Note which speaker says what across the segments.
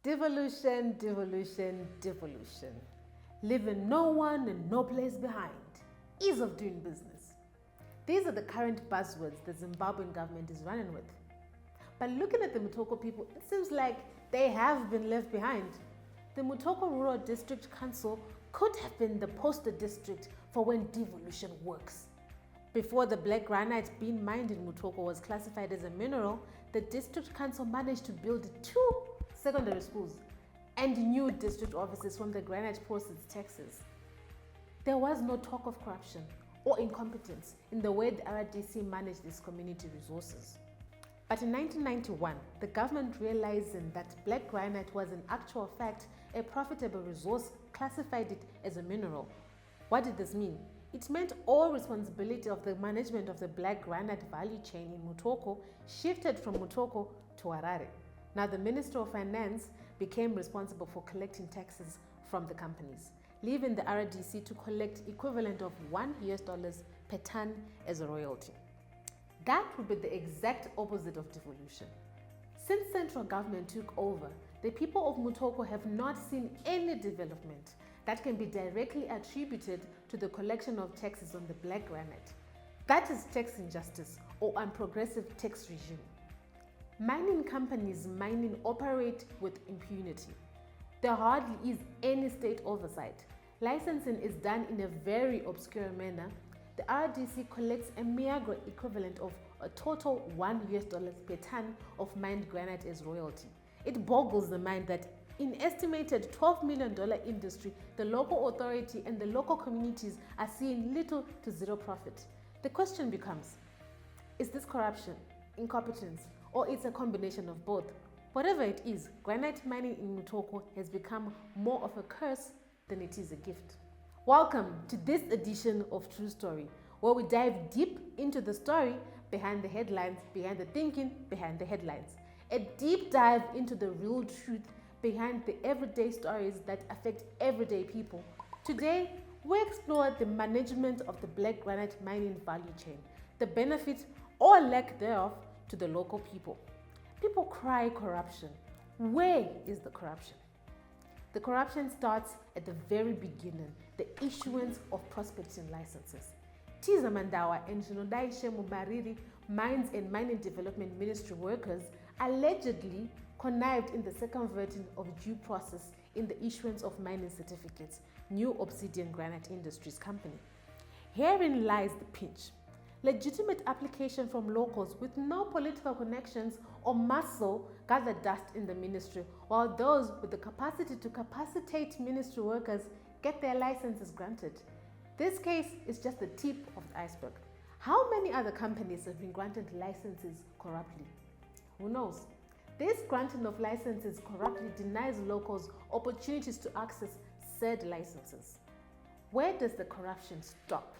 Speaker 1: Devolution, devolution, devolution. Leaving no one and no place behind. Ease of doing business. These are the current buzzwords the Zimbabwean government is running with. But looking at the Mutoko people, it seems like they have been left behind. The Mutoko Rural District Council could have been the poster district for when devolution works. Before the black granite being mined in Mutoko was classified as a mineral, the district council managed to build 2 secondary schools and new district offices from the granite proceeds taxes. There was no talk of corruption or incompetence in the way the RDC managed its community resources. But in 1991, the government realizing that black granite was in actual fact a profitable resource classified it as a mineral. What did this mean? It meant all responsibility of the management of the black granite value chain in Mutoko shifted from Mutoko to Harare. Now the Minister of Finance became responsible for collecting taxes from the companies, leaving the RDC to collect equivalent of $1 per ton as a royalty. That would be the exact opposite of devolution. Since central government took over, the people of Mutoko have not seen any development that can be directly attributed to the collection of taxes on the black granite. That is tax injustice or unprogressive tax regime. Mining companies operate with impunity. There hardly is any state oversight. Licensing is done in a very obscure manner. The RDC collects a meager equivalent of a total $1 per ton of mined granite as royalty. It boggles the mind that in estimated $12 million industry, the local authority and the local communities are seeing little to zero profit. The question becomes, is this corruption, incompetence, or it's a combination of both? Whatever it is, granite mining in Mutoko has become more of a curse than it is a gift. Welcome to this edition of True Story, where we dive deep into the story behind the headlines, behind the thinking behind the headlines. A deep dive into the real truth behind the everyday stories that affect everyday people. Today, we explore the management of the black granite mining value chain, the benefit or lack thereof to the local people. People cry corruption. Where is the corruption? The corruption starts at the very beginning, the issuance of prospecting licenses. Tiza Mandawa and Shinodai Shemu Mariri, Mines and Mining Development Ministry workers, allegedly connived in the circumventing of due process in the issuance of mining certificates, New Obsidian Granite Industries Company. Herein lies the pinch. Legitimate application from locals with no political connections or muscle gather dust in the ministry, while those with the capacity to capacitate ministry workers get their licenses granted. This case is just the tip of the iceberg. How many other companies have been granted licenses corruptly? Who knows? This granting of licenses corruptly denies locals opportunities to access said licenses. Where does the corruption stop?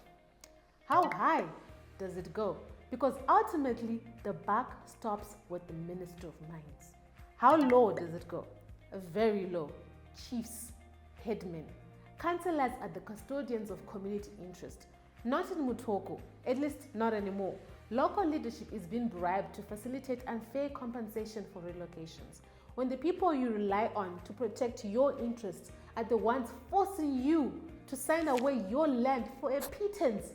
Speaker 1: How high does it go? Because ultimately, the buck stops with the Minister of Mines. How low does it go? Very low. Chiefs, headmen, councillors are the custodians of community interest. Not in Mutoko, at least not anymore. Local leadership is being bribed to facilitate unfair compensation for relocations. When the people you rely on to protect your interests are the ones forcing you to sign away your land for a pittance,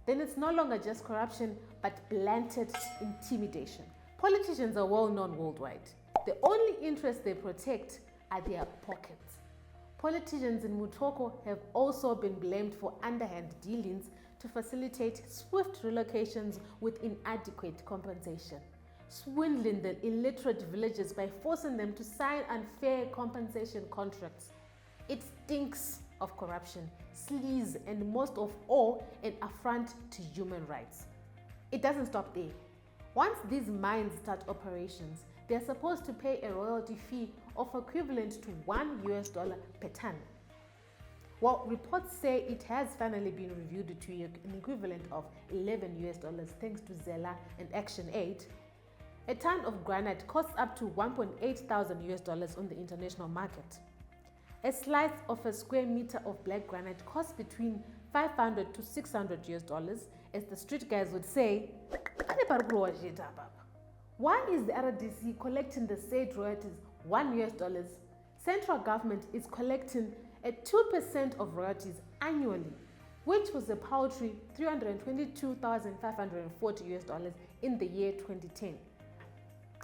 Speaker 1: then it's no longer just corruption, but blatant intimidation. Politicians are well known worldwide. The only interests they protect are their pockets. Politicians in Mutoko have also been blamed for underhand dealings to facilitate swift relocations with inadequate compensation, swindling the illiterate villagers by forcing them to sign unfair compensation contracts. It stinks of corruption, sleaze, and most of all, an affront to human rights. It doesn't stop there. Once these mines start operations, they are supposed to pay a royalty fee of equivalent to $1 per ton. Well, reports say it has finally been reviewed to an equivalent of $11 thanks to Zela and Action Aid. A ton of granite costs up to $1,800 on the international market. A slice of a square meter of black granite costs between $500 to $600, as the street guys would say. Why is the RDC collecting the said royalties $1 Central government is collecting at 2% of royalties annually, which was a paltry $322,540 in the year 2010.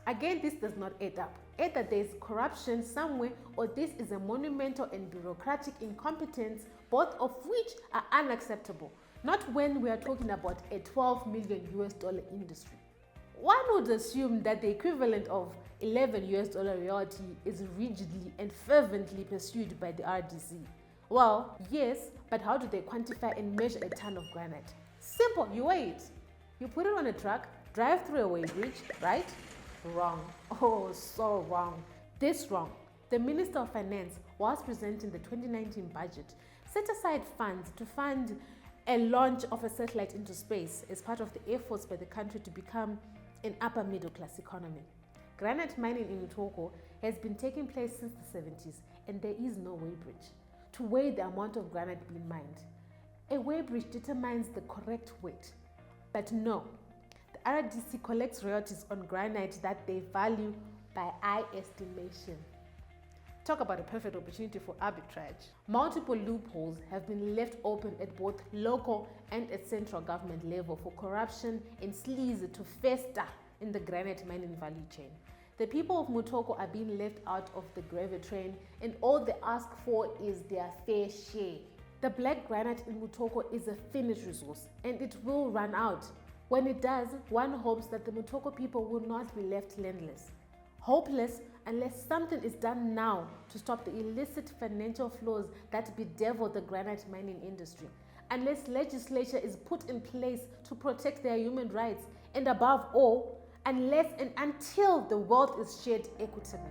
Speaker 1: Again, this does not add up. Either there is corruption somewhere or this is a monumental and bureaucratic incompetence, both of which are unacceptable, not when we are talking about a $12 million industry. One would assume that the equivalent of $11 royalty is rigidly and fervently pursued by the RDC. Well, yes, but how do they quantify and measure a ton of granite? Simple, you weigh it. You put it on a truck, drive through a weighbridge, right? Wrong. Oh, so wrong. This wrong. The Minister of Finance, whilst presenting the 2019 budget, set aside funds to fund a launch of a satellite into space as part of the efforts by the country to become an upper middle class economy. Granite mining in Mutoko has been taking place since the 70s and there is no weighbridge to weigh the amount of granite being mined. A weighbridge determines the correct weight. But no, the RDC collects royalties on granite that they value by eye estimation. Talk about a perfect opportunity for arbitrage. Multiple loopholes have been left open at both local and at central government level for corruption and sleaze to fester in the granite mining value chain. The people of Mutoko are being left out of the gravy train and all they ask for is their fair share. The black granite in Mutoko is a finite resource and it will run out. When it does, one hopes that the Mutoko people will not be left landless. Hopeless unless something is done now to stop the illicit financial flows that bedevil the granite mining industry. Unless legislation is put in place to protect their human rights, and above all, unless and until the wealth is shared equitably.